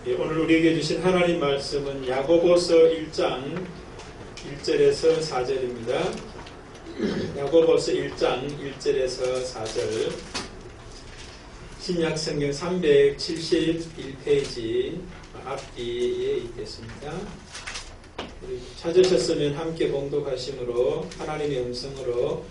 예, 오늘 우리에게 주신 하나님 말씀은 야고보서 1장 1절에서 4절입니다. 야고보서 1장 1절에서 4절, 신약성경 371페이지 앞뒤에 있겠습니다. 우리 찾으셨으면 함께 봉독하심으로 하나님의 음성으로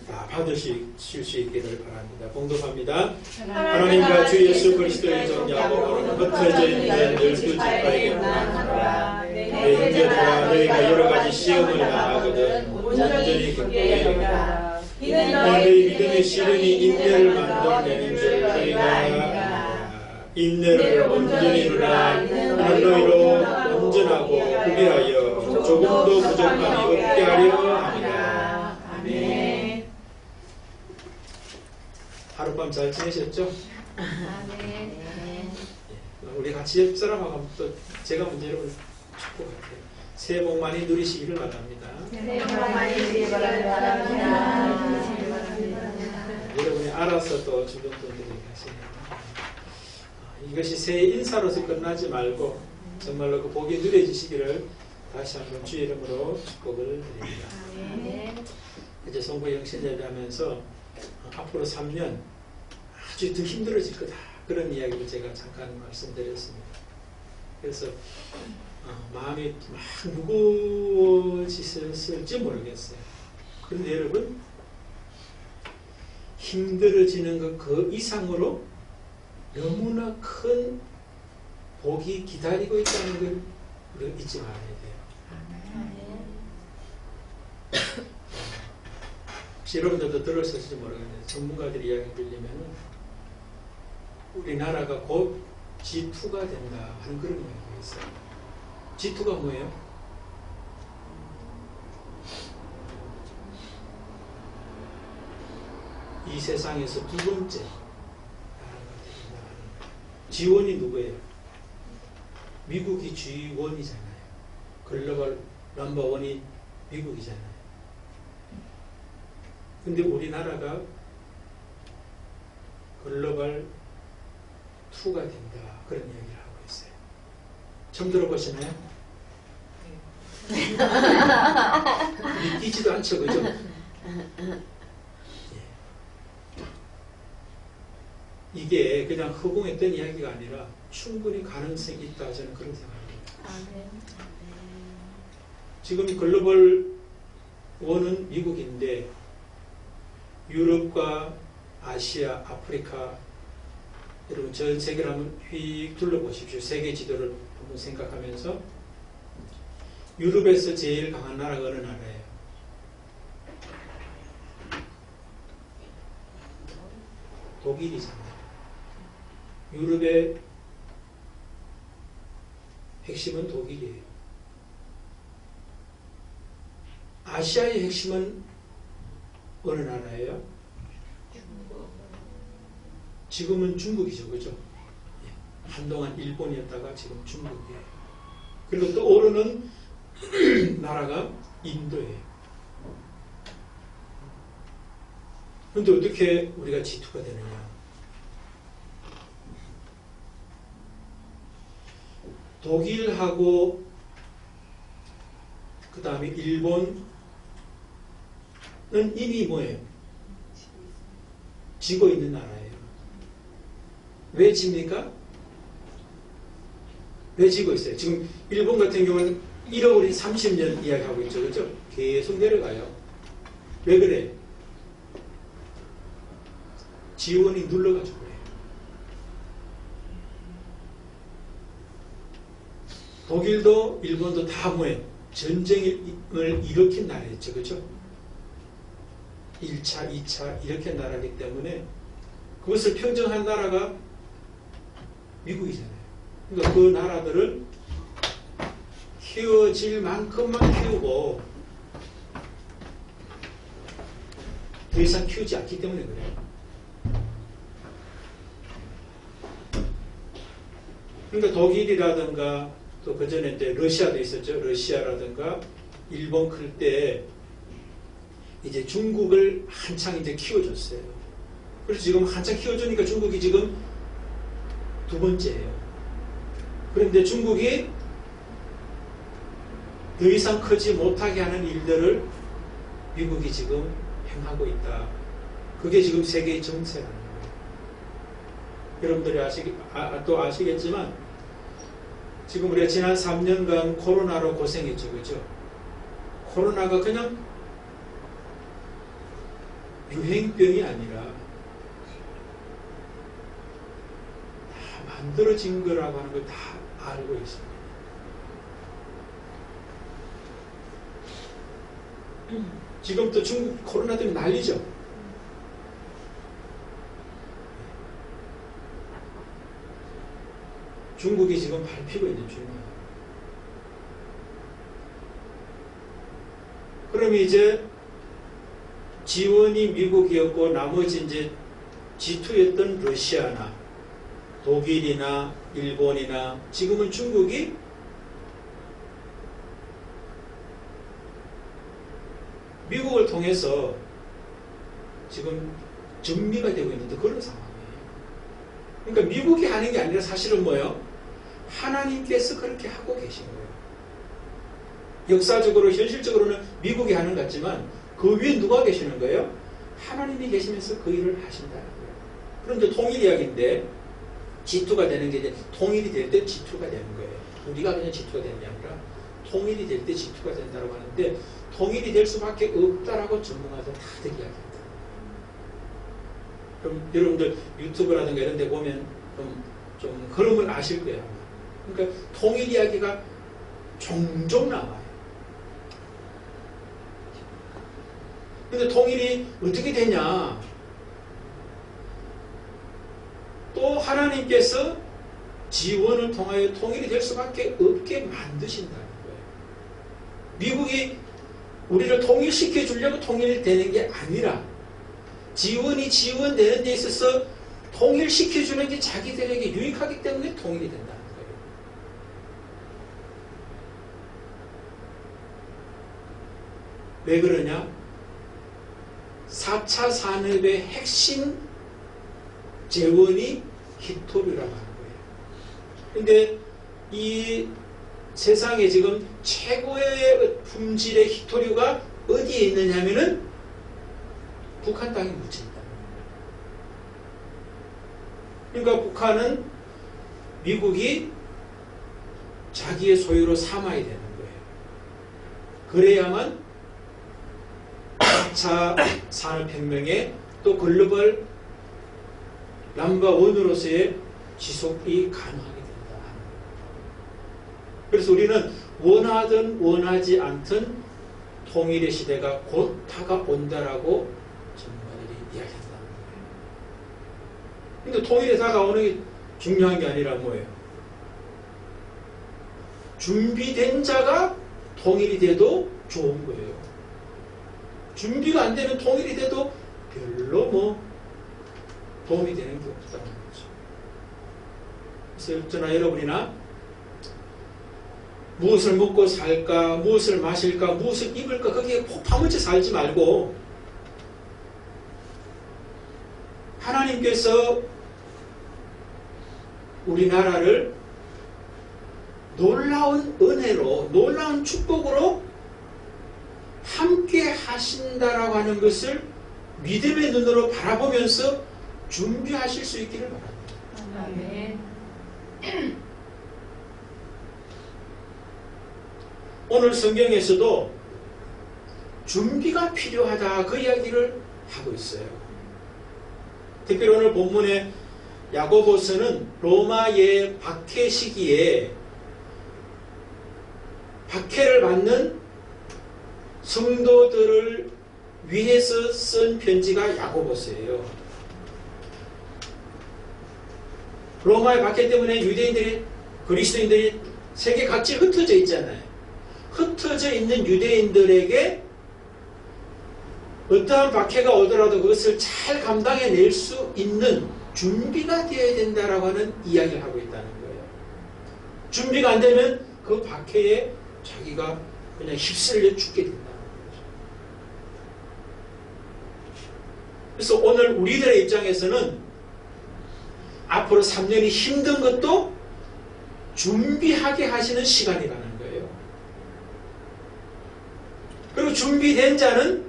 다 받으실 수 있기를 바랍니다. 봉독합니다. 하나님과 주 예수 그리스도의 종 야고보는 흩어져 있는 12지파에게 보내노라. 내 형제들아, 너희가 여러가지 시험을 당하거든 온전히 극복하여라. 이는 너희 믿음의 시련이 인내를 만들어내는 줄 너희가 아니라. 인내를 온전히 이루라. 이는 너희로 온전하고 구비하여 조금도 부족함이 없게 하려 함이라. 하룻밤 잘 지내셨죠? 네. 우리 같이 옆 사람하고 또 제가 먼저 여러분 축복 할게요. 새해 복 많이 누리시기를 바랍니다. 새해 복 많이 누리시기를 바랍니다. 여러분이 알아서 또 주변 분들에게 하시네요. 이것이 새해 인사로서 끝나지 말고 정말로 그 복이 누려지시기를 다시 한번 주의 이름으로 축복을 드립니다. 이제 송구 영신 예배하면서 앞으로 3년 아주 더 힘들어질 거다, 그런 이야기를 제가 잠깐 말씀드렸습니다. 그래서 마음이 막 무거워지실지 모르겠어요. 그런데 여러분, 힘들어지는 것 그 이상으로 너무나 큰 복이 기다리고 있다는 걸 우리가 잊지 말아야 돼요. 혹시 여러분들도 들었을지 모르겠는데 전문가들 이야기 들리면 우리나라가 곧 G2가 된다 하는 그런 이야기가 있어요. G2가 뭐예요? 이 세상에서 두 번째 나라가 된다. G1이 누구예요? 미국이 G1이잖아요. 글로벌 넘버원이 미국이잖아요. 근데 우리나라가 글로벌 2가 된다, 그런 이야기를 하고 있어요. 처음 들어보시나요? 믿기지도 않죠, 그죠? 이게 그냥 허공했던 이야기가 아니라 충분히 가능성이 있다, 저는 그런 생각합니다. 지금 글로벌 1은 미국인데 유럽과 아시아, 아프리카, 여러분 전 세계를 한번 휙 둘러보십시오. 세계 지도를 한번 생각하면서 유럽에서 제일 강한 나라가 어느 나라예요? 독일이잖아요. 유럽의 핵심은 독일이에요. 아시아의 핵심은 어느 나라예요? 지금은 중국이죠, 그죠? 한동안 일본이었다가 지금 중국이에요. 그리고 또 오르는 나라가 인도예요. 그런데 어떻게 우리가 G2가 되느냐? 독일하고 그 다음에 일본은 이미 뭐예요? 지고 있는 나라예요. 왜 집니까? 왜 지고 있어요? 지금 일본 같은 경우는 잃어버린 30년 이야기하고 있죠, 그렇죠? 계속 내려가요. 왜 그래? 지원이 눌러가지고 그래요. 독일도 일본도 다 뭐예요? 전쟁을 일으킨 나라였죠, 그렇죠? 1차, 2차 일으킨 나라이기 때문에 그것을 평정한 나라가 미국이잖아요. 그러니까 그 나라들을 키워질 만큼만 키우고 더 이상 키우지 않기 때문에 그래요. 그러니까 독일이라든가 또 그 전에 이제 러시아도 있었죠. 러시아라든가 일본 클 때 이제 중국을 한창 이제 키워줬어요. 그래서 지금 한창 키워주니까 중국이 지금 두 번째예요. 그런데 중국이 더 이상 크지 못하게 하는 일들을 미국이 지금 행하고 있다. 그게 지금 세계의 정세라는 거예요. 여러분들이 또 아시겠지만 지금 우리가 지난 3년간 코로나로 고생했죠. 그죠? 코로나가 그냥 유행병이 아니라 다 만들어진 거라고 하는 걸 다 알고 있습니다. 지금 또 중국 코로나 때문에 난리죠. 중국이 지금 밟히고 있는 중이에요. 그럼 이제 지원이 미국이었고 나머지 이제 G2였던 러시아나 독일이나 일본이나 지금은 중국이 미국을 통해서 지금 정리가 되고 있는데 그런 상황이에요. 그러니까 미국이 하는 게 아니라 사실은 뭐예요? 하나님께서 그렇게 하고 계신 거예요. 역사적으로 현실적으로는 미국이 하는 것 같지만 그 위에 누가 계시는 거예요? 하나님이 계시면서 그 일을 하신다는 거예요. 그런데 통일 이야기인데 G2가 되는 게 이제 통일이 될 때 G2가 되는 거예요. 우리가 그냥 G2가 되는 게 아니라 통일이 될 때 G2가 된다고 하는데 통일이 될 수밖에 없다라고 전문가들 다들 이야기합니다. 그럼 여러분들 유튜브라든가 이런 데 보면 좀 흐름을 아실 거예요. 그러니까 통일 이야기가 종종 나와요. 근데 통일이 어떻게 되냐? 또 하나님께서 지원을 통하여 통일이 될 수밖에 없게 만드신다는 거예요. 미국이 우리를 통일시켜 주려고 통일되는 게 아니라 지원이 지원되는 데 있어서 통일시켜 주는 게 자기들에게 유익하기 때문에 통일이 된다는 거예요. 왜 그러냐? 4차 산업의 핵심 재원이 히토류라고 하는 거예요. 그런데 이 세상에 지금 최고의 품질의 히토류가 어디에 있느냐면은 북한 땅에 묻혀 있다는 거예요. 그러니까 북한은 미국이 자기의 소유로 삼아야 되는 거예요. 그래야만 4차 산업혁명에 또 글로벌 넘버원으로서의 지속이 가능하게 된다. 그래서 우리는 원하든 원하지 않든 통일의 시대가 곧 다가온다라고 전문가들이 이야기한다는 거예요. 근데 통일이 다가오는 게 중요한 게 아니라 뭐예요? 준비된 자가 통일이 돼도 좋은 거예요. 준비가 안 되면 통일이 돼도 별로 뭐 도움이 되는 게 없다는 거죠. 그래서 저나 여러분이나 무엇을 먹고 살까, 무엇을 마실까, 무엇을 입을까 거기에 꼭 파묻혀 살지 말고 하나님께서 우리나라를 놀라운 은혜로, 놀라운 축복으로 함께 하신다라고 하는 것을 믿음의 눈으로 바라보면서 준비하실 수 있기를 바랍니다. 아멘. 오늘 성경에서도 준비가 필요하다 그 이야기를 하고 있어요. 특별히 오늘 본문의 야고보서는 로마의 박해 시기에 박해를 받는 성도들을 위해서 쓴 편지가 야고보서예요. 로마의 박해 때문에 유대인들이, 그리스도인들이 세계 각지에 흩어져 있잖아요. 흩어져 있는 유대인들에게 어떠한 박해가 오더라도 그것을 잘 감당해낼 수 있는 준비가 되어야 된다라고 하는 이야기를 하고 있다는 거예요. 준비가 안 되면 그 박해에 자기가 그냥 휩쓸려 죽게 된다는 거죠. 그래서 오늘 우리들의 입장에서는 앞으로 3년이 힘든 것도 준비하게 하시는 시간이라는 거예요. 그리고 준비된 자는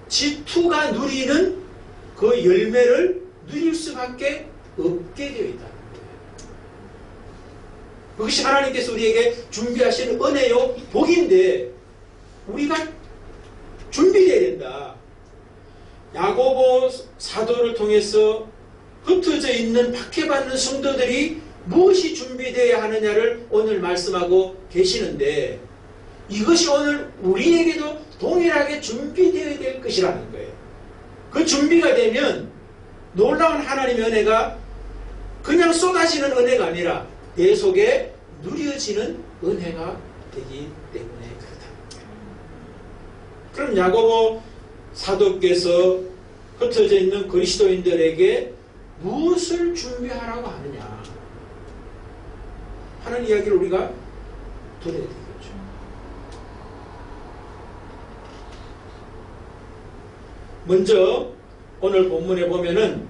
G2가 누리는 그 열매를 누릴 수밖에 없게 되어 있다는 거예요. 그것이 하나님께서 우리에게 준비하시는 은혜요 복인데 우리가 준비해야 된다. 야고보 사도를 통해서 흩어져 있는 박해받는 성도들이 무엇이 준비되어야 하느냐를 오늘 말씀하고 계시는데 이것이 오늘 우리에게도 동일하게 준비되어야 될 것이라는 거예요. 그 준비가 되면 놀라운 하나님의 은혜가 그냥 쏟아지는 은혜가 아니라 내 속에 누려지는 은혜가 되기 때문에 그렇다. 그럼 야고보 사도께서 흩어져 있는 그리스도인들에게 무엇을 준비하라고 하느냐 하는 이야기를 우리가 들어야 되겠죠. 먼저 오늘 본문에 보면은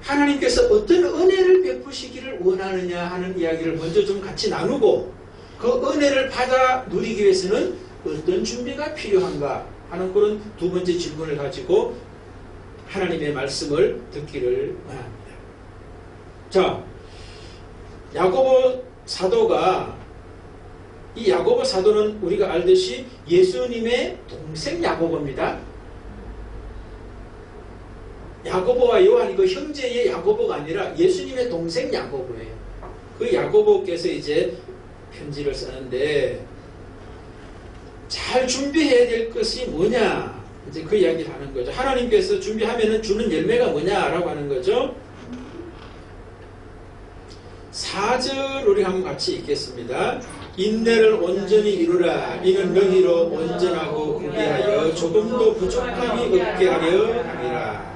하나님께서 어떤 은혜를 베푸시기를 원하느냐 하는 이야기를 먼저 좀 같이 나누고 그 은혜를 받아 누리기 위해서는 어떤 준비가 필요한가 하는 그런 두 번째 질문을 가지고 하나님의 말씀을 듣기를 원합니다. 자, 야고보 사도가 이 야고보 사도는 우리가 알듯이 예수님의 동생 야고보입니다. 야고보와 요한이 그 형제의 야고보가 아니라 예수님의 동생 야고보예요. 그 야고보께서 이제 편지를 쓰는데 잘 준비해야 될 것이 뭐냐 이제 그 이야기를 하는 거죠. 하나님께서 준비하면은 주는 열매가 뭐냐라고 하는 거죠. 4절 우리 한번 같이 읽겠습니다. 인내를 온전히 이루라. 이는 너희로 온전하고 구비하여 조금도 부족함이 없게 하려 함이라.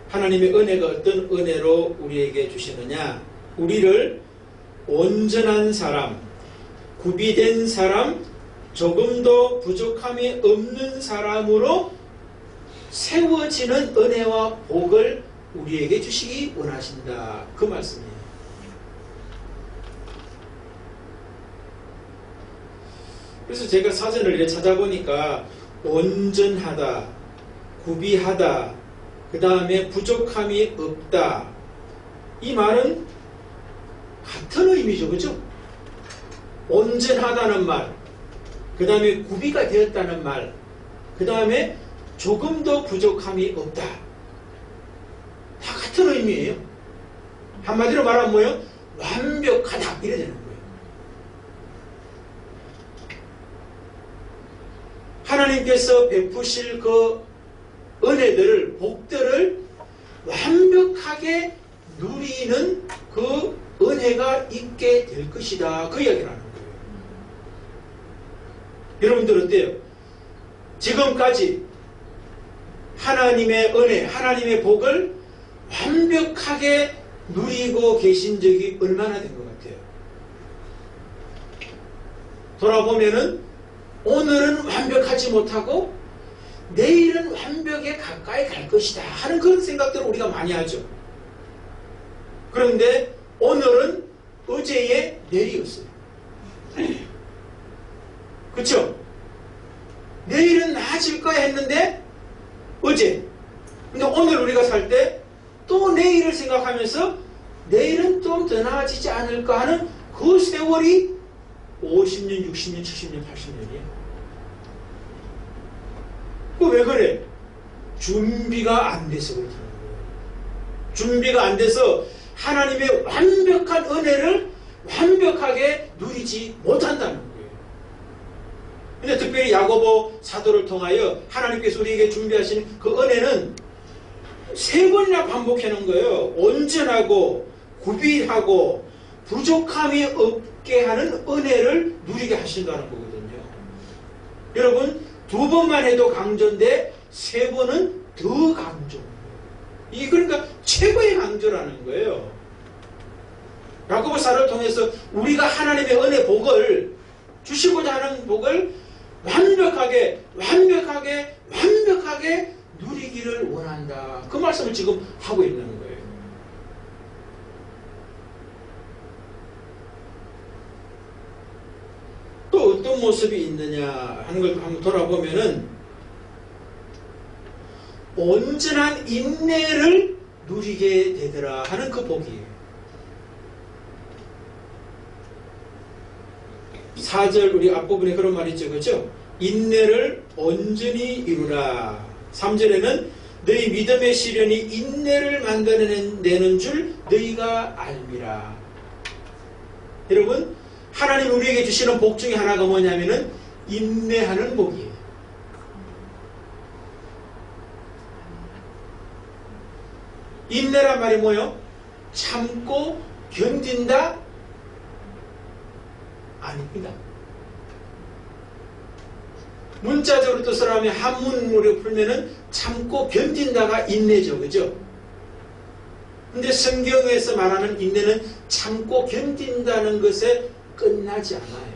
하나님의 은혜가 어떤 은혜로 우리에게 주시느냐? 우리를 온전한 사람, 구비된 사람, 조금도 부족함이 없는 사람으로 세워지는 은혜와 복을 우리에게 주시기 원하신다. 그 말씀이에요. 그래서 제가 사전을 이렇게 찾아보니까 온전하다, 구비하다, 그 다음에 부족함이 없다. 이 말은 같은 의미죠. 그죠? 온전하다는 말, 그 다음에 구비가 되었다는 말, 그 다음에 조금도 부족함이 없다. 다 같은 의미예요. 한마디로 말하면 뭐예요? 완벽하다. 이래 되는 거예요. 하나님께서 베푸실 그 은혜들을, 복들을 완벽하게 누리는 그 은혜가 있게 될 것이다. 그 이야기를 하는 거예요. 여러분들 어때요? 지금까지 하나님의 은혜, 하나님의 복을 완벽하게 누리고 계신 적이 얼마나 된 것 같아요? 돌아보면은 오늘은 완벽하지 못하고 내일은 완벽에 가까이 갈 것이다 하는 그런 생각들을 우리가 많이 하죠. 그런데 오늘은 어제의 내일이었어요. 그렇죠? 내일은 나아질 거야 했는데 어제. 근데 오늘 우리가 살 때 또 내일을 생각하면서 내일은 좀 더 나아지지 않을까 하는 그 세월이 50년, 60년, 70년, 80년이에요. 왜 그래? 준비가 안 돼서 그렇다는 거예요. 준비가 안 돼서 하나님의 완벽한 은혜를 완벽하게 누리지 못한다는 거예요. 근데 특별히 야고보 사도를 통하여 하나님께서 우리에게 준비하신 그 은혜는 3번이나 반복해 놓은 거예요. 온전하고 구비하고 부족함이 없게 하는 은혜를 누리게 하신다는 거거든요. 여러분 2번만 해도 강조인데 3번은 더 강조. 이게 그러니까 최고의 강조라는 거예요. 야고보사를 통해서 우리가 하나님의 은혜 복을 주시고자 하는 복을 완벽하게 누리게 되기를 원한다. 그 말씀을 지금 하고 있는 거예요. 또 어떤 모습이 있느냐 하는 걸 한번 돌아보면은 온전한 인내를 누리게 되더라 하는 그 복이에요. 4절 우리 앞부분에 그런 말이 있죠. 그렇죠? 인내를 온전히 이루라. 3절에는 너희 믿음의 시련이 인내를 만들어내는 줄 너희가 알미라. 여러분, 하나님 우리에게 주시는 복 중에 하나가 뭐냐면은 인내하는 복이에요. 인내란 말이 뭐예요? 참고 견딘다? 아닙니다. 문자적으로 뜻을 하면 한문으로 풀면은 참고 견딘다가 인내죠. 그죠? 근데 성경에서 말하는 인내는 참고 견딘다는 것에 끝나지 않아요.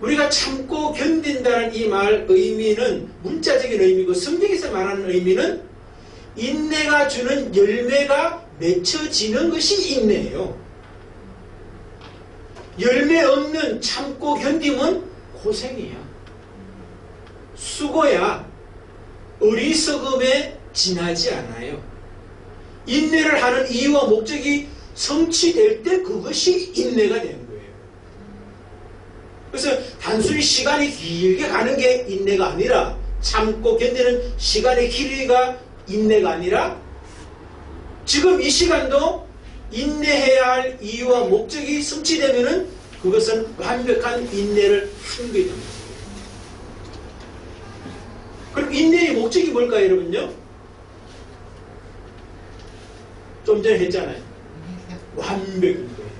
우리가 참고 견딘다는 이 말 의미는 문자적인 의미고 성경에서 말하는 의미는 인내가 주는 열매가 맺혀지는 것이 인내예요. 열매 없는 참고 견딤은 고생이야. 수고야. 어리석음에 지나지 않아요. 인내를 하는 이유와 목적이 성취될 때 그것이 인내가 되는 거예요. 그래서 단순히 시간이 길게 가는 게 인내가 아니라 참고 견디는 시간의 길이가 인내가 아니라 지금 이 시간도 인내해야 할 이유와 목적이 성취되면은 그것은 완벽한 인내를 한 게 됩니다. 그럼 인내의 목적이 뭘까요, 여러분요? 좀 전에 했잖아요. 완벽인 거예요.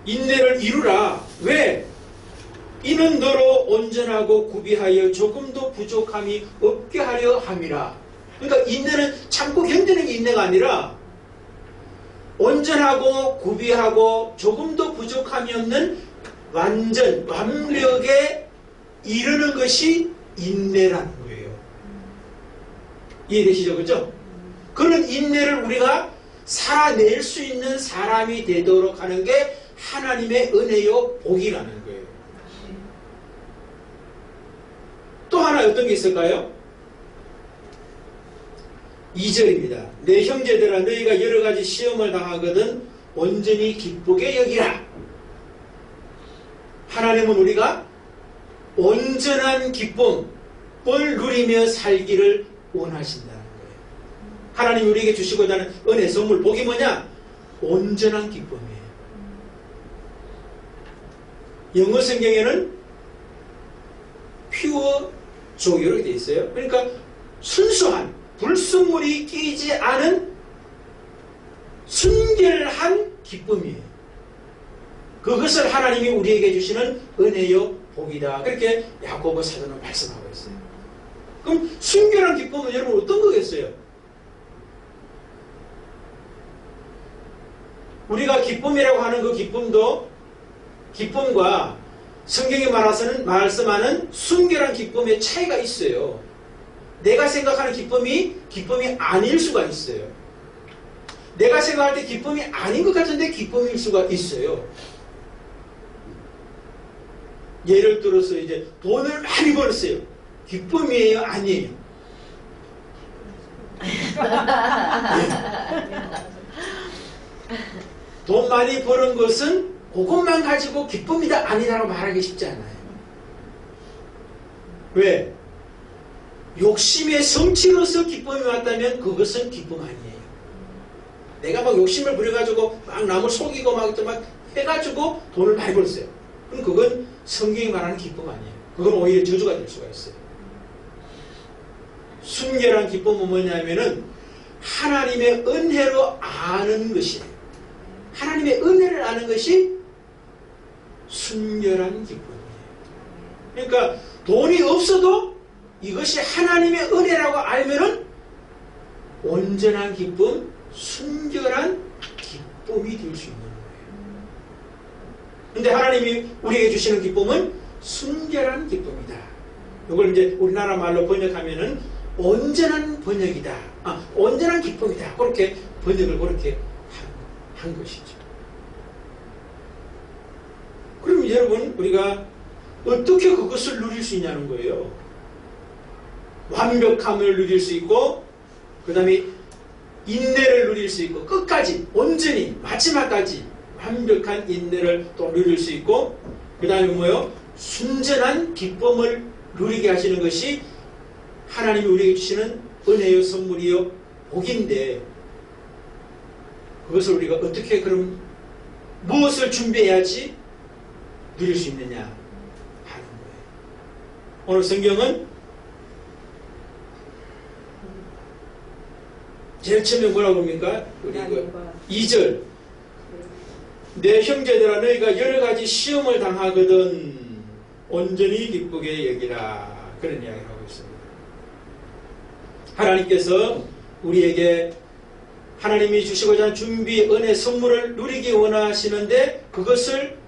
인내를 이루라. 왜? 이는 너로 온전하고 구비하여 조금도 부족함이 없게 하려 함이라. 그러니까 인내는 참고 견디는 게 인내가 아니라 온전하고 구비하고 조금도 부족함이 없는 완전 완벽에 이르는 것이 인내라는 거예요. 이해되시죠? 그죠? 그런 인내를 우리가 살아낼 수 있는 사람이 되도록 하는 게 하나님의 은혜요 복이라는 거예요. 또 하나 어떤 게 있을까요? 2절입니다. 내 형제들아 너희가 여러 가지 시험을 당하거든 온전히 기쁘게 여기라. 하나님은 우리가 온전한 기쁨을 누리며 살기를 원하신다는 거예요. 하나님이 우리에게 주시고자 하는 은혜 선물 복이 뭐냐? 온전한 기쁨이에요. 영어 성경에는 pure joy로 되어 있어요. 그러니까 순수한 불순물이 끼지 않은 순결한 기쁨이에요. 그것을 하나님이 우리에게 주시는 은혜요 복이다. 그렇게 야고보 사도는 말씀하고 있어요. 그럼 순결한 기쁨은 여러분 어떤 거겠어요? 우리가 기쁨이라고 하는 그 기쁨과 성경이 말씀하는 순결한 기쁨의 차이가 있어요. 내가 생각하는 기쁨이 아닐 수가 있어요. 내가 생각할 때 기쁨이 아닌 것 같은데 기쁨일 수가 있어요. 예를 들어서 이제 돈을 많이 벌었어요. 기쁨이에요? 아니에요? 돈 많이 버는 것은 그것만 가지고 기쁨이다 아니다라고 말하기 쉽지 않아요. 왜? 욕심의 성취로서 기쁨이 왔다면 그것은 기쁨 아니에요. 내가 막 욕심을 부려가지고 막 남을 속이고 막 해가지고 돈을 많이 벌었어요. 그럼 그건 성경이 말하는 기쁨 아니에요. 그건 오히려 저주가 될 수가 있어요. 순결한 기쁨은 뭐냐면은 하나님의 은혜로 아는 것이에요. 하나님의 은혜를 아는 것이 순결한 기쁨이에요. 그러니까 돈이 없어도 이것이 하나님의 은혜라고 알면은 온전한 기쁨, 순결한 기쁨이 될 수 있는 거예요. 근데 하나님이 우리에게 주시는 기쁨은 순결한 기쁨이다. 이걸 이제 우리나라 말로 번역하면은 온전한 번역이다. 온전한 기쁨이다. 그렇게 번역을 그렇게 한 것이죠. 그럼 여러분, 우리가 어떻게 그것을 누릴 수 있냐는 거예요. 완벽함을 누릴 수 있고, 그 다음에 인내를 누릴 수 있고, 끝까지 온전히 마지막까지 완벽한 인내를 또 누릴 수 있고, 그 다음에 뭐요? 순전한 기쁨을 누리게 하시는 것이 하나님이 우리에게 주시는 은혜요 선물이요 복인데, 그것을 우리가 어떻게, 그럼 무엇을 준비해야지 누릴 수 있느냐 하는 거예요. 오늘 성경은 제일 처음에 뭐라고 합니까? 우리 2절. 내 형제들아, 너희가 여러 가지 시험을 당하거든 온전히 기쁘게 여기라. 그런 이야기를 하고 있습니다. 하나님께서 우리에게 하나님이 주시고자 하는 준비, 은혜, 선물을 누리기 원하시는데, 그것을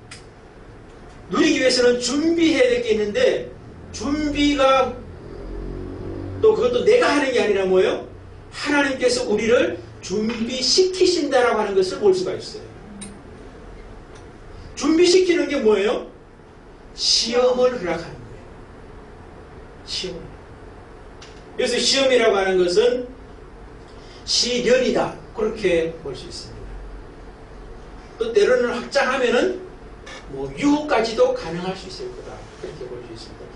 누리기 위해서는 준비해야 될 게 있는데, 준비가 또 그것도 내가 하는 게 아니라 뭐예요? 하나님께서 우리를 준비시키신다라고 하는 것을 볼 수가 있어요. 준비시키는 게 뭐예요? 시험을 허락하는 거예요. 시험. 그래서 시험이라고 하는 것은 시련이다. 그렇게 볼 수 있습니다. 또 때로는 확장하면은 유혹까지도 가능할 수 있을 거다. 그렇게 볼 수 있습니다.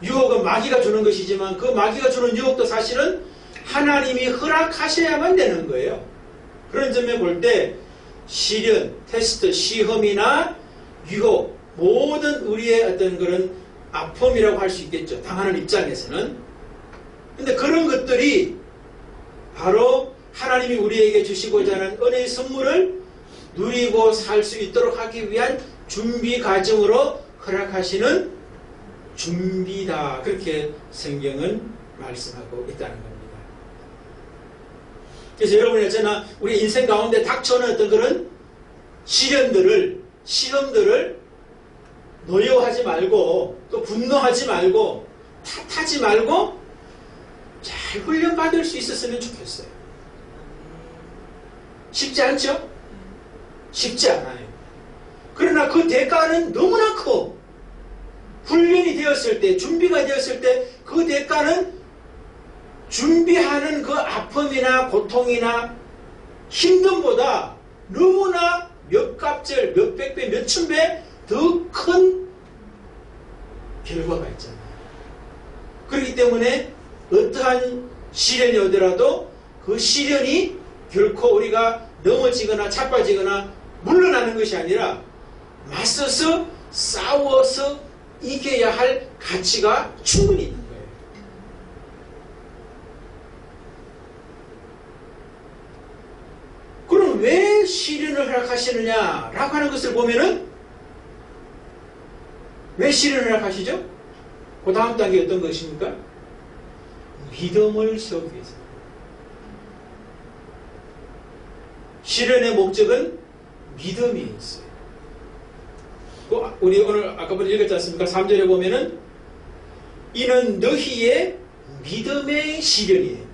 유혹은 마귀가 주는 것이지만, 그 마귀가 주는 유혹도 사실은 하나님이 허락하셔야만 되는 거예요. 그런 점에 볼 때 시련, 테스트, 시험이나 유혹, 모든 우리의 어떤 그런 아픔이라고 할 수 있겠죠. 당하는 입장에서는. 근데 그런 것들이 바로 하나님이 우리에게 주시고자 하는 은혜의 선물을 누리고 살 수 있도록 하기 위한 준비 과정으로 허락하시는 준비다. 그렇게 성경은 말씀하고 있다는 겁니다. 그래서 여러분이 저나 우리 인생 가운데 닥쳐오는 어떤 그런 시련들을, 시험들을 노여워하지 말고, 또 분노하지 말고, 탓하지 말고 잘 훈련받을 수 있었으면 좋겠어요. 쉽지 않죠? 쉽지 않아요. 그러나 그 대가는 너무나 커. 훈련이 되었을 때, 준비가 되었을 때 그 대가는 준비하는 그 아픔이나 고통이나 힘듦보다 너무나 몇 갑절, 몇 백배, 몇 천배 더 큰 결과가 있잖아요. 그렇기 때문에 어떠한 시련이 오더라도 그 시련이 결코 우리가 넘어지거나 자빠지거나 물러나는 것이 아니라 맞서서 싸워서 이겨야 할 가치가 충분히 있는 거예요. 그럼 왜 시련을 허락하시느냐라고 하는 것을 보면은, 왜 시련을 허락하시죠? 그 다음 단계 어떤 것입니까? 믿음을 세우기 위해서. 시련의 목적은 믿음이 있어요. 우리 오늘 아까부터 읽었지 않습니까? 3절에 보면은 이는 너희의 믿음의 시련이에요.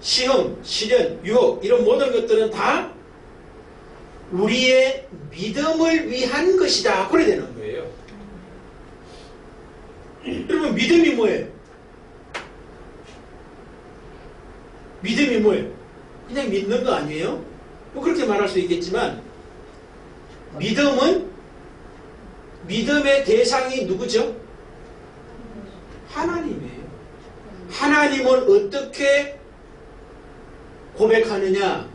시험, 시련, 유혹 이런 모든 것들은 다 우리의 믿음을 위한 것이다. 그래 되는 거예요. 여러분, 믿음이 뭐예요? 믿음이 뭐예요? 그냥 믿는 거 아니에요? 뭐 그렇게 말할 수 있겠지만, 믿음은, 믿음의 대상이 누구죠? 하나님이에요. 하나님을 어떻게 고백하느냐,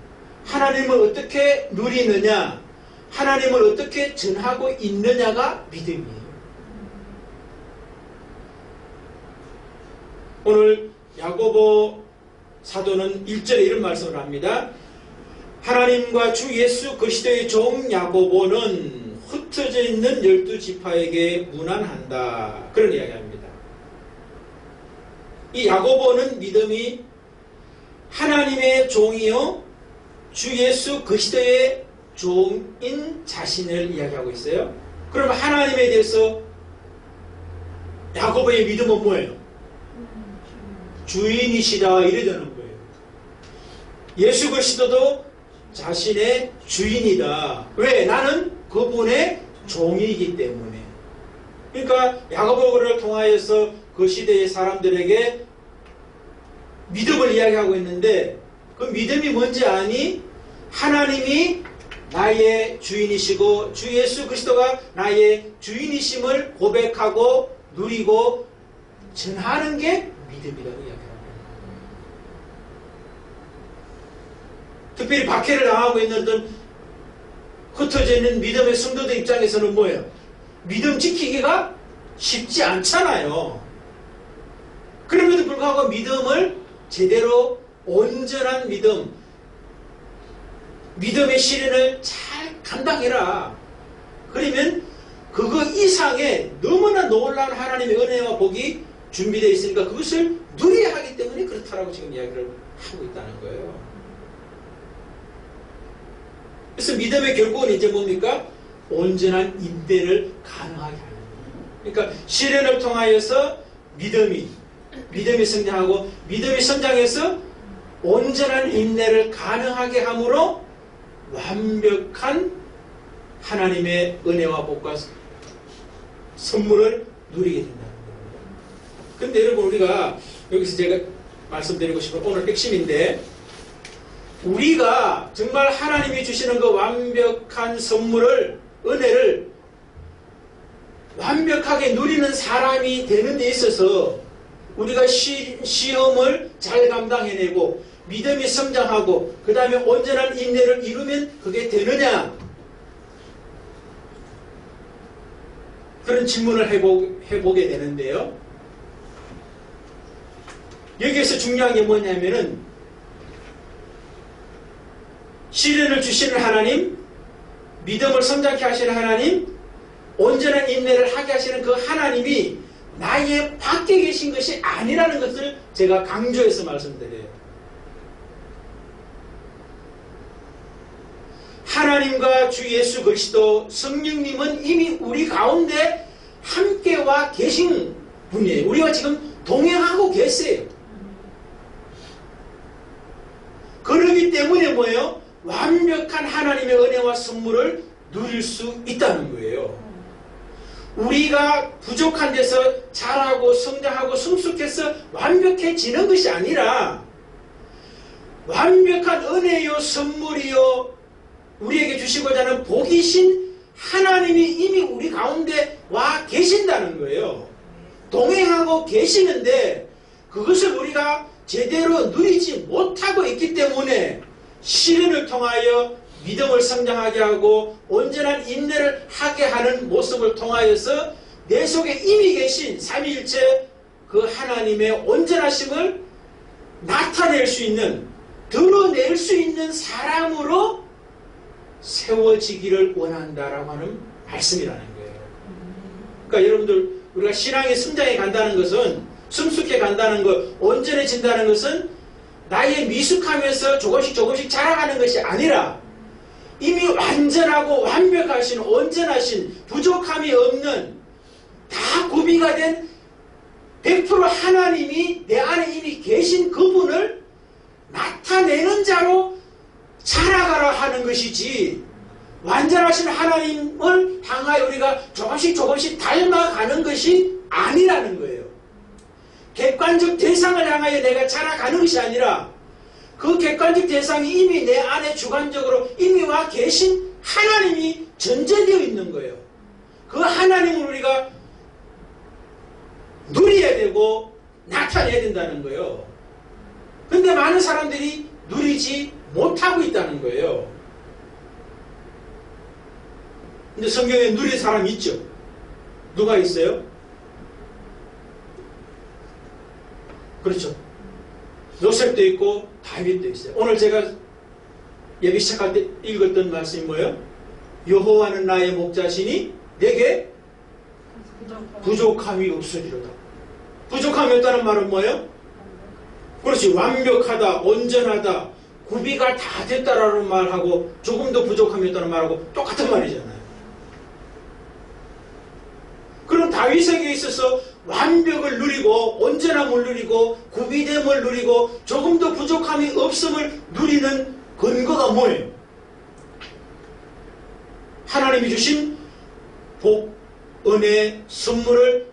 하나님을 어떻게 누리느냐, 하나님을 어떻게 전하고 있느냐가 믿음이에요. 오늘 야고보 사도는 1절에 이런 말씀을 합니다. 하나님과 주 예수 그리스도의 종 야고보는 흩어져 있는 12지파에게 문안한다. 그런 이야기합니다. 이 야고보는 믿음이 하나님의 종이요 주 예수 그리스도의 종인 자신을 이야기하고 있어요. 그러면 하나님에 대해서 야고보의 믿음은 뭐예요? 주인이시다 이래 되는 거예요. 예수 그리스도도 자신의 주인이다. 왜? 나는 그분의 종이기 때문에. 그러니까 야고보를 통하여서 그 시대의 사람들에게 믿음을 이야기하고 있는데 그 믿음이 뭔지 아니? 하나님이 나의 주인이시고 주 예수 그리스도가 나의 주인이심을 고백하고 누리고 전하는 게 믿음이라고 이야기합니다. 특별히 박해를 당하고 있는 어떤 흩어져 있는 믿음의 성도들 입장에서는 뭐예요? 믿음 지키기가 쉽지 않잖아요. 그럼에도 불구하고 믿음을 제대로 온전한 믿음, 믿음의 시련을 잘 감당해라. 그러면 그거 이상의 너무나 놀라운 하나님의 은혜와 복이 준비되어 있으니까 그것을 누려야 하기 때문에 그렇다라고 지금 이야기를 하고 있다는 거예요. 그래서 믿음의 결국은 이제 뭡니까? 온전한 인내를 가능하게 하는 거예요. 그러니까 시련을 통하여서 믿음이 성장하고 믿음이 성장해서 온전한 인내를 가능하게 함으로 완벽한 하나님의 은혜와 복과 선물을 누리게 된다는 겁니다. 그런데 여러분 우리가 여기서 제가 말씀드리고 싶은 오늘 핵심인데 우리가 정말 하나님이 주시는 그 완벽한 선물을 은혜를 완벽하게 누리는 사람이 되는 데 있어서 우리가 시험을 잘 감당해내고 믿음이 성장하고 그 다음에 온전한 인내를 이루면 그게 되느냐? 그런 질문을 해보게 되는데요. 여기에서 중요한 게 뭐냐면은 시련을 주시는 하나님, 믿음을 성장케 하시는 하나님, 온전한 인내를 하게 하시는 그 하나님이 나의 밖에 계신 것이 아니라는 것을 제가 강조해서 말씀드려요. 하나님과 주 예수 그리스도 성령님은 이미 우리 가운데 함께 와 계신 분이에요. 우리가 지금 동행하고 계세요. 그러기 때문에 뭐예요? 완벽한 하나님의 은혜와 선물을 누릴 수 있다는 거예요. 우리가 부족한 데서 자라고 성장하고 성숙해서 완벽해지는 것이 아니라 완벽한 은혜요 선물이요 우리에게 주시고자 하는 복이신 하나님이 이미 우리 가운데 와 계신다는 거예요. 동행하고 계시는데 그것을 우리가 제대로 누리지 못하고 있기 때문에 시련을 통하여 믿음을 성장하게 하고 온전한 인내를 하게 하는 모습을 통하여서 내 속에 이미 계신 삼위일체 그 하나님의 온전하심을 나타낼 수 있는 드러낼 수 있는 사람으로 세워지기를 원한다라고 하는 말씀이라는 거예요. 그러니까 여러분들 우리가 신앙의 성장에 간다는 것은 성숙해 간다는 것, 온전해진다는 것은 나의 미숙하면서 조금씩 자라가는 것이 아니라 이미 완전하고 완벽하신 온전하신 부족함이 없는 다 구비가 된 100% 하나님이 내 안에 이미 계신 그분을 나타내는 자로 자라가라 하는 것이지 완전하신 하나님을 향하여 우리가 조금씩 닮아가는 것이 아니라는 거예요. 객관적 대상을 향하여 내가 자라가는 것이 아니라 그 객관적 대상이 이미 내 안에 주관적으로 이미 와 계신 하나님이 전제되어 있는 거예요. 그 하나님을 우리가 누려야 되고 나타내야 된다는 거예요. 근데 많은 사람들이 누리지 못하고 있다는 거예요. 근데 성경에 누린 사람이 있죠. 누가 있어요? 그렇죠. 요셉도 있고 다윗도 있어요. 오늘 제가 예배 시작할 때 읽었던 말씀이 뭐예요? 여호와는 나의 목자시니 내게 부족함이 없으리로다. 부족함이 없다는 말은 뭐예요? 그렇지. 완벽하다, 온전하다, 구비가 다 됐다라는 말하고 조금 더 부족함이 있다는 말하고 똑같은 말이잖아요. 그럼 다윗에게 있어서 완벽을 누리고 온전함을 누리고 구비됨을 누리고 조금 더 부족함이 없음을 누리는 근거가 뭐예요? 하나님이 주신 복, 은혜, 선물을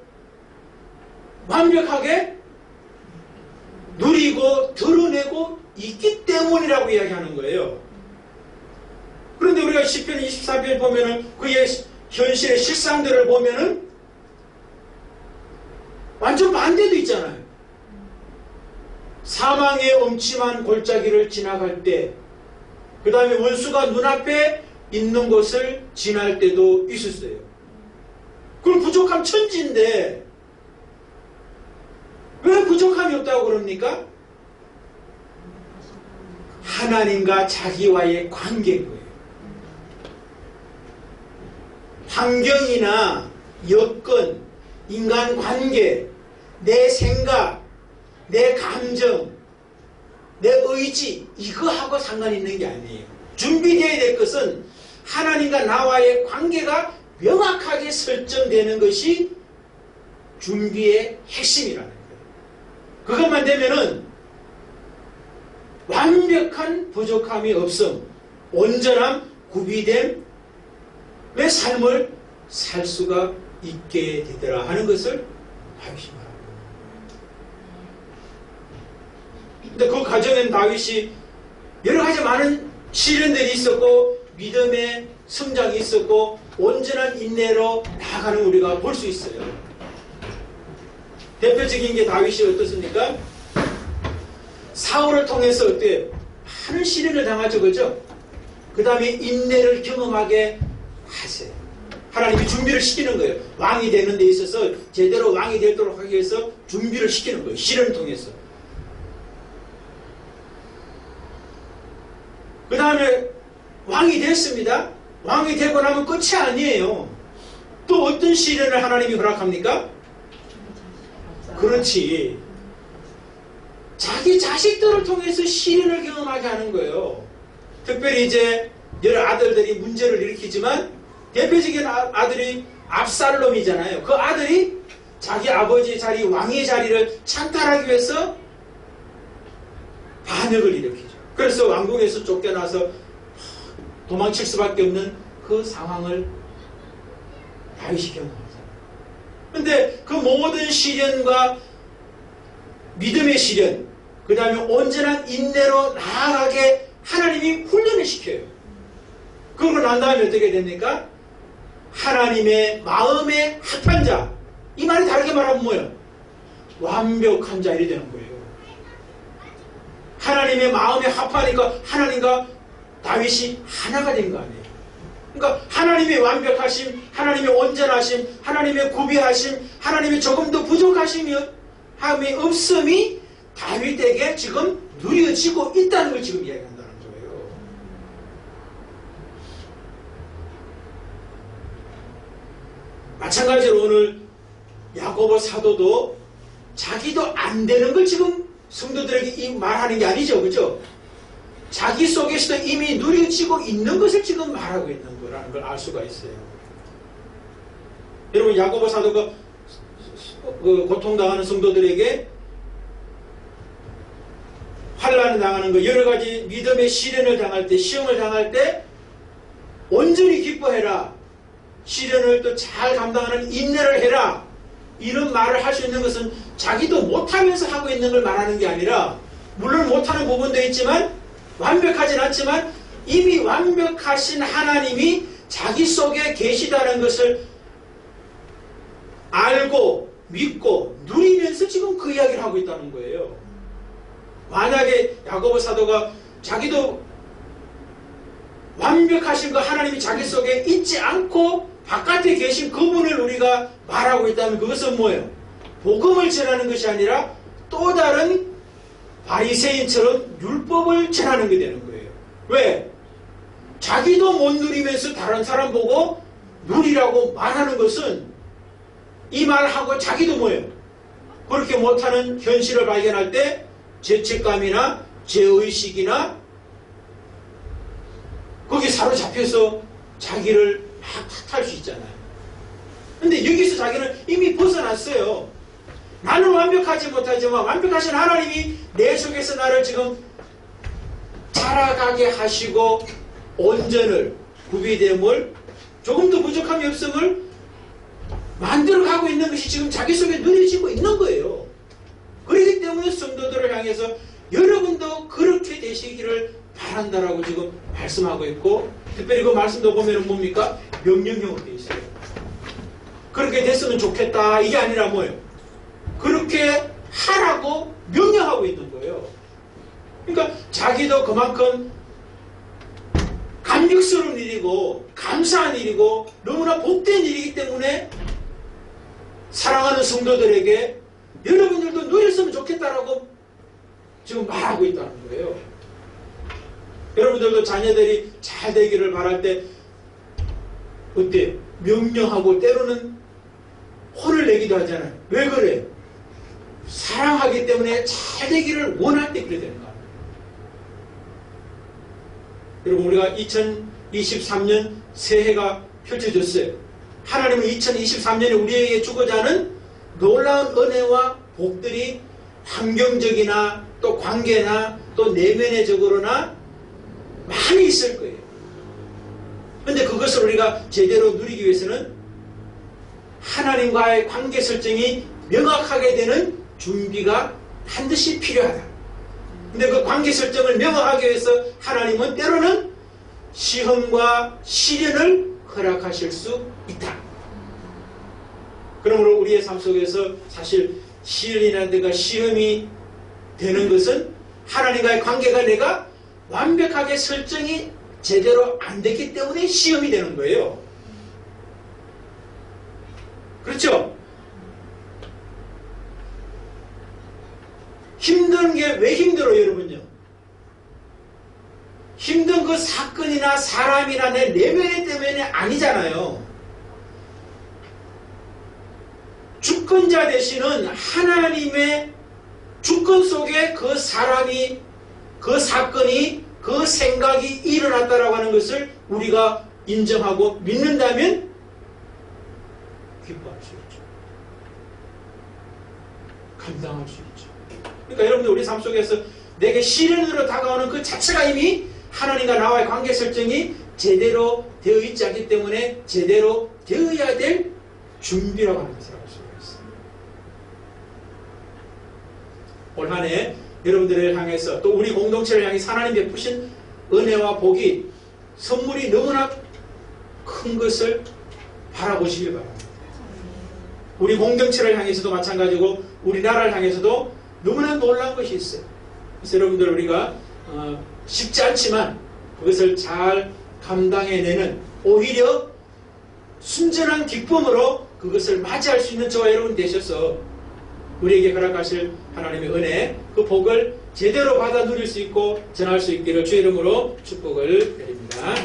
완벽하게 누리고 드러내고 있기 때문이라고 이야기하는 거예요. 그런데 우리가 시편 24편 보면은 그의 현실의 실상들을 보면은 완전 반대도 있잖아요. 사망의 엄침한 골짜기를 지나갈 때, 그 다음에 원수가 눈앞에 있는 곳을 지날 때도 있었어요. 그럼 부족함 천지인데 왜 부족함이 없다고 그럽니까? 하나님과 자기와의 관계인 거예요. 환경이나 여건, 인간관계, 내 생각, 내 감정, 내 의지, 이거하고 상관이 있는 게 아니에요. 준비되어야 될 것은 하나님과 나와의 관계가 명확하게 설정되는 것이 준비의 핵심이라는 거예요. 그것만 되면은 완벽한 부족함이 없음, 온전함, 구비됨의 삶을 살 수가 있게 되더라 하는 것을 다윗이 말합니다. 근데 그 과정엔 다윗이 여러 가지 많은 시련들이 있었고 믿음의 성장이 있었고 온전한 인내로 나아가는 우리가 볼 수 있어요. 대표적인 게 다윗이 어떻습니까? 사울을 통해서 어때요? 많은 시련을 당하죠, 그죠? 그 다음에 인내를 경험하게 하세요. 하나님이 준비를 시키는 거예요. 왕이 되는 데 있어서 제대로 왕이 되도록 하기 위해서 준비를 시키는 거예요. 시련을 통해서. 그 다음에 왕이 됐습니다. 왕이 되고 나면 끝이 아니에요. 또 어떤 시련을 하나님이 허락합니까? 그렇지. 자기 자식들을 통해서 시련을 경험하게 하는 거예요. 특별히 이제 여러 아들들이 문제를 일으키지만 대표적인 아들이 압살롬이잖아요. 그 아들이 자기 아버지의 자리, 왕의 자리를 찬탈하기 위해서 반역을 일으키죠. 그래서 왕궁에서 쫓겨나서 도망칠 수밖에 없는 그 상황을 다윗이 경험하잖아요. 그런데 그 모든 시련과 믿음의 시련, 그 다음에 온전한 인내로 나아가게 하나님이 훈련을 시켜요. 그러고 난 다음에 어떻게 됩니까? 하나님의 마음에 합한 자, 이 말이 다르게 말하면 뭐예요? 완벽한 자 이래 되는 거예요. 하나님의 마음에 합하니까 하나님과 다윗이 하나가 된 거 아니에요. 그러니까 하나님의 완벽하심, 하나님의 온전하심, 하나님의 구비하심, 하나님의 조금 더 부족하심이 없음이 다윗에게 지금 누려지고 있다는 걸 지금 이야기한다는 거예요. 마찬가지로 오늘 야고보 사도도 자기도 안 되는 걸 지금 성도들에게 말하는 게 아니죠. 그죠? 자기 속에서도 이미 누려지고 있는 것을 지금 말하고 있는 거라는 걸 알 수가 있어요. 여러분 야고보 사도가 고통당하는 성도들에게 환난을 당하는 거, 여러 가지 믿음의 시련을 당할 때, 시험을 당할 때 온전히 기뻐해라. 시련을 또 잘 감당하는 인내를 해라. 이런 말을 할 수 있는 것은 자기도 못하면서 하고 있는 걸 말하는 게 아니라, 물론 못하는 부분도 있지만 완벽하진 않지만 이미 완벽하신 하나님이 자기 속에 계시다는 것을 알고 믿고 누리면서 지금 그 이야기를 하고 있다는 거예요. 만약에 야고보 사도가 자기도 완벽하신 그 하나님이 자기 속에 있지 않고 바깥에 계신 그분을 우리가 말하고 있다면 그것은 뭐예요? 복음을 전하는 것이 아니라 또 다른 바리새인처럼 율법을 전하는 게 되는 거예요. 왜? 자기도 못 누리면서 다른 사람 보고 누리라고 말하는 것은 이 말하고 자기도 뭐예요? 그렇게 못하는 현실을 발견할 때 죄책감이나 죄의식이나 거기 사로잡혀서 자기를 막 탓할 수 있잖아요. 근데 여기서 자기는 이미 벗어났어요. 나는 완벽하지 못하지만 완벽하신 하나님이 내 속에서 나를 지금 자라가게 하시고 온전을, 구비됨을, 조금도 부족함이 없음을 만들어가고 있는 것이 지금 자기 속에 누려지고 있는 거예요. 그렇기 때문에 성도들을 향해서 여러분도 그렇게 되시기를 바란다라고 지금 말씀하고 있고, 특별히 그 말씀도 보면 뭡니까? 명령형으로 되어 있어요. 그렇게 됐으면 좋겠다 이게 아니라 뭐예요? 그렇게 하라고 명령하고 있는 거예요. 그러니까 자기도 그만큼 감격스러운 일이고 감사한 일이고 너무나 복된 일이기 때문에 사랑하는 성도들에게 여러분들도 누렸으면 좋겠다라고 지금 말하고 있다는 거예요. 여러분들도 자녀들이 잘 되기를 바랄 때 어때요? 명령하고 때로는 혼을 내기도 하잖아요. 왜 그래요? 사랑하기 때문에 잘 되기를 원할 때 그래야 되는 거예요. 여러분, 우리가 2023년 새해가 펼쳐졌어요. 하나님은 2023년에 우리에게 주고자 하는 놀라운 은혜와 복들이 환경적이나 또 관계나 또 내면적으로나 많이 있을 거예요. 그런데 그것을 우리가 제대로 누리기 위해서는 하나님과의 관계 설정이 명확하게 되는 준비가 반드시 필요하다. 근데 그 관계 설정을 명확하게 위해서 하나님은 때로는 시험과 시련을 허락하실 수 있다. 그러므로 우리의 삶 속에서 사실 시련이라든가 시험이 되는 것은 하나님과의 관계가 내가 완벽하게 설정이 제대로 안 됐기 때문에 시험이 되는 거예요. 그렇죠? 힘든 게 왜 힘들어요, 여러분요? 힘든 그 사건이나 사람이나 내 내면의 때문에 아니잖아요. 주권자 되시는 하나님의 주권 속에 그 사람이, 그 사건이, 그 생각이 일어났다라고 하는 것을 우리가 인정하고 믿는다면 기뻐할 수 있죠. 감당할 수 있죠. 그러니까 여러분들 우리 삶 속에서 내게 시련으로 다가오는 그 자체가 이미 하나님과 나와의 관계 설정이 제대로 되어 있지 않기 때문에 제대로 되어야 될 준비라고 하는 것을 알 수가 있습니다. 올 한 해 여러분들을 향해서 또 우리 공동체를 향해 하나님 베푸신 은혜와 복이 선물이 너무나 큰 것을 바라보시길 바랍니다. 우리 공동체를 향해서도 마찬가지고 우리나라를 향해서도 너무나 놀라운 것이 있어요. 그래서 여러분들 우리가 쉽지 않지만 그것을 잘 감당해내는 오히려 순전한 기쁨으로 그것을 맞이할 수 있는 저와 여러분 되셔서 우리에게 허락하실 하나님의 은혜, 그 복을 제대로 받아 누릴 수 있고 전할 수 있기를 주의 이름으로 축복을 드립니다.